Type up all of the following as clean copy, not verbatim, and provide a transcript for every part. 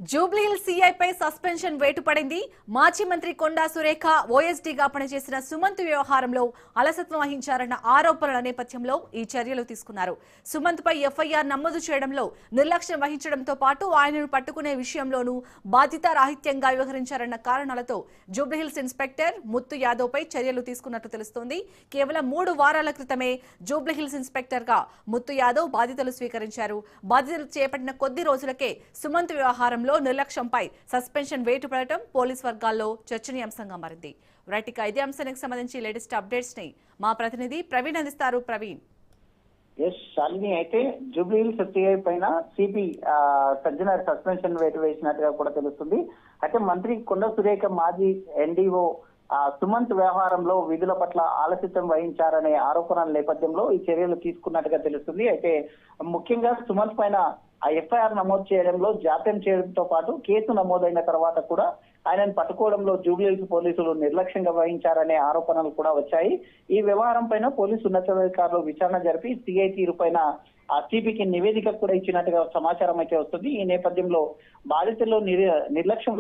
Jubilee Hills సీఐపై suspension వేటు పడింది. మాజీ మంత్రి కొండా సురేఖ ఓఎస్డీగా పనిచేసిన సుమంత్ వ్యవహారంలో అలసత్వం వహించారన్న ఆరోపణల నేపథ్యంలో ఈ చర్యలు తీసుకున్నారు. సుమంత్ పై ఎఫ్ఐఆర్ నమోదు చేయడంలో నిర్లక్ష్యం వహించడంతో పాటు ఆయనను పట్టుకునే విషయంలోనూ బాధ్యతారాహిత్యంగా వ్యవహరించారన్న కారణాలతో జూబ్లీహిల్స్ ఇన్స్పెక్టర్ ముత్తు యాదవ్ పై చర్యలు తీసుకున్నట్టు తెలుస్తోంది. కేవలం 3 వారాల క్రితమే జూబ్లీహిల్స్ ఇన్స్పెక్టర్ గా ముత్తు యాదవ్ బాధ్యతలు స్వీకరించారు. బాధ్యతలు చేపట్టిన కొద్ది రోజులకే సుమంత్ వ్యవహారంలో నిర్లక్ష్యంపై సస్పెన్షన్ వేటు పడటం పోలీస్ వర్గాల్లో చర్చనీయాంశంగా మారింది. రైట్, ఇక ఇదే అంశానికి సంబంధించి లేటెస్ట్ అప్డేట్స్ ని మా ప్రతినిధి ప్రవీణ్ అందిస్తారు. ప్రవీణ్. శాలిని, అయితే జూబ్లీహిల్స్ సిఐ పైన సిపి సజ్జన సస్పెన్షన్ వేటు వేసినట్టుగా కూడా తెలుస్తుంది. అయితే మంత్రి కొండ సురేఖ మాజీ ఎన్డీఓ సుమంత్ వ్యవహారంలో విధుల పట్ల ఆలస్యం వహించారనే ఆరోపణల నేపథ్యంలో ఈ చర్యలు తీసుకున్నట్టుగా తెలుస్తుంది. అయితే ముఖ్యంగా సుమంత్ పైన ఎఫ్ఐఆర్ నమోదు చేయడంలో జాప్యం చేయడంతో పాటు కేసు నమోదైన తర్వాత కూడా ఆయనను పట్టుకోవడంలో జూబ్లీహిల్స్ పోలీసులు నిర్లక్ష్యంగా వహించారనే ఆరోపణలు కూడా వచ్చాయి. ఈ వ్యవహారం పైన పోలీసు ఉన్నతాధికారులు విచారణ జరిపి సిఐ తీరు పైన సిపికి నివేదిక కూడా ఇచ్చినట్టుగా సమాచారం అయితే వస్తుంది. ఈ నేపథ్యంలో బాధితుల్లో నిర్లక్ష్యం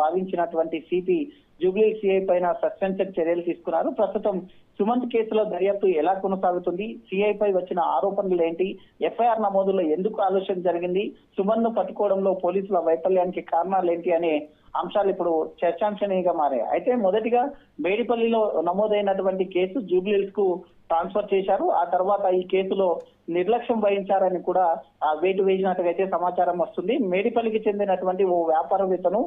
భావించినటువంటి సిపి జూబ్లీహిల్స్ సిఐ పైన సస్పెన్షన్ చర్యలు తీసుకున్నారు. ప్రస్తుతం సుమంత్ కేసులో దర్యాప్తు ఎలా కొనసాగుతుంది, సిఐ పై వచ్చిన ఆరోపణలు ఏంటి, ఎఫ్ఐఆర్ నమోదులో ఎందుకు ఆలస్యం జరిగింది, సుమంత్ ను పట్టుకోవడంలో పోలీసుల వైఫల్యానికి కారణాలు ఏంటి అనే అంశాలు ఇప్పుడు చర్చాంశనీయంగా మారాయి. అయితే మొదటిగా మేడిపల్లిలో నమోదైనటువంటి కేసు జూబ్లీహిల్స్ కు ట్రాన్స్ఫర్ చేశారు. ఆ తర్వాత ఈ కేసులో నిర్లక్ష్యం వహించారని కూడా వేటు వేసినట్టుగా అయితే సమాచారం వస్తుంది. మేడిపల్లికి చెందినటువంటి ఓ వ్యాపారవేత్తను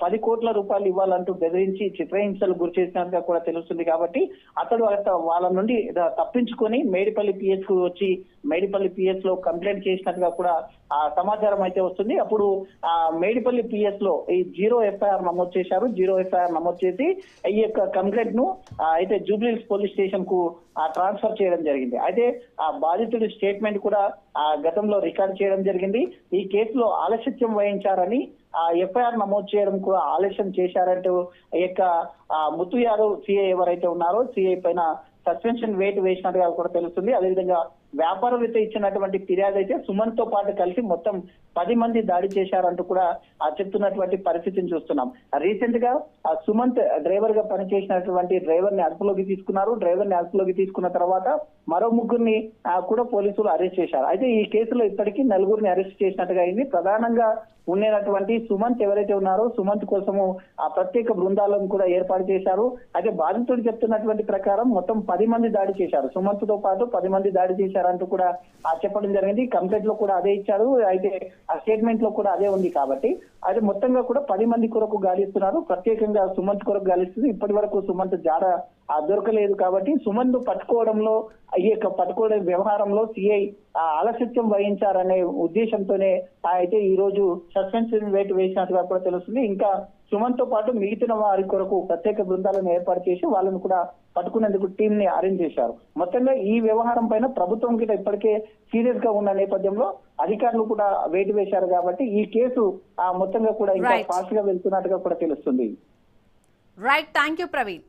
10 కోట్ల రూపాయలు ఇవ్వాలంటూ బెదిరించి చిత్రహింసలు గురి చేసినట్టుగా కూడా తెలుస్తుంది. కాబట్టి అతడు వాళ్ళ నుండి తప్పించుకొని మేడిపల్లి పిఎస్ కు వచ్చి మేడిపల్లి పిఎస్ లో కంప్లైంట్ చేసినట్టుగా కూడా సమాచారం అయితే వస్తుంది. అప్పుడు మేడిపల్లి పిఎస్ లో ఈ 0 ఎఫ్ఐఆర్ నమోదు చేశారు. 0 ఎఫ్ఐఆర్ నమోదు చేసి ఈ యొక్క కంప్లైంట్ ను అయితే జూబ్లీహిల్స్ పోలీస్ స్టేషన్ కు ట్రాన్స్ఫర్ చేయడం జరిగింది. అయితే ఆ బాధితుడి స్టేట్మెంట్ కూడా గతంలో రికార్డ్ చేయడం జరిగింది. ఈ కేసులో ఆలస్యం వహించారని ఎఫ్ఐఆర్ నమోదు చేయడం కూడా ఆలస్యం చేశారంటూ ఈ యొక్క ముత్తు యాదవ్ సిఐ ఎవరైతే ఉన్నారో సిఐ పైన సస్పెన్షన్ వేటు వేసినట్టుగా కూడా తెలుస్తుంది. అదేవిధంగా వ్యాపారవేత్త ఇచ్చినటువంటి ఫిర్యాదు అయితే సుమంత్ తో పాటు కలిసి మొత్తం 10 మంది దాడి చేశారంటూ కూడా చెప్తున్నటువంటి పరిస్థితిని చూస్తున్నాం. రీసెంట్ గా సుమంత్ డ్రైవర్ గా పనిచేసినటువంటి డ్రైవర్ ని అదుపులోకి తీసుకున్నారు. డ్రైవర్ ని అదుపులోకి తీసుకున్న తర్వాత మరో 3 కూడా పోలీసులు అరెస్ట్ చేశారు. అయితే ఈ కేసులో ఇప్పటికీ 4 అరెస్ట్ చేసినట్టుగా అయింది. ప్రధానంగా ఉండేటువంటి సుమంత్ ఎవరైతే ఉన్నారో సుమంత్ కోసము ప్రత్యేక బృందాలను కూడా ఏర్పాటు చేశారు. అయితే బాధితుడు చెప్తున్నటువంటి ప్రకారం మొత్తం 10 మంది దాడి చేశారు. సుమంత్ తో పాటు 10 మంది దాడి చేశారంటూ కూడా చెప్పడం జరిగింది. కంప్లైంట్ లో కూడా అదే ఇచ్చారు. అయితే ఆ స్టేట్మెంట్ లో కూడా అదే ఉంది. కాబట్టి అది మొత్తంగా కూడా 10 మంది కొరకు గాలిస్తున్నారు. ప్రత్యేకంగా సుమంత్ కొరకు గాలిస్తుంది. ఇప్పటి వరకు సుమంత్ జాడ దొరకలేదు. కాబట్టి సుమంత్ పట్టుకోవడంలో ఈ యొక్క పట్టుకోవడం వ్యవహారంలో సిఐ ఆలస్యం వహించారనే ఉద్దేశంతోనే అయితే ఈ రోజు సస్పెన్షన్ వేటు వేసినట్టుగా కూడా తెలుస్తుంది. ఇంకా సుమంత్ తో పాటు మిగతా వారి కొరకు ప్రత్యేక బృందాలను ఏర్పాటు చేసి వాళ్ళను కూడా పట్టుకునేందుకు టీం ని అరేంజ్ చేశారు. మొత్తంగా ఈ వ్యవహారం పైన ప్రభుత్వం కింద ఇప్పటికే సీరియస్ గా ఉన్న నేపథ్యంలో అధికారులు కూడా వేటు వేశారు. కాబట్టి ఈ కేసు మొత్తంగా కూడా ఇంకా ఫాస్ట్ గా వెళ్తున్నట్టుగా కూడా తెలుస్తుంది. Right, thank you Praveen.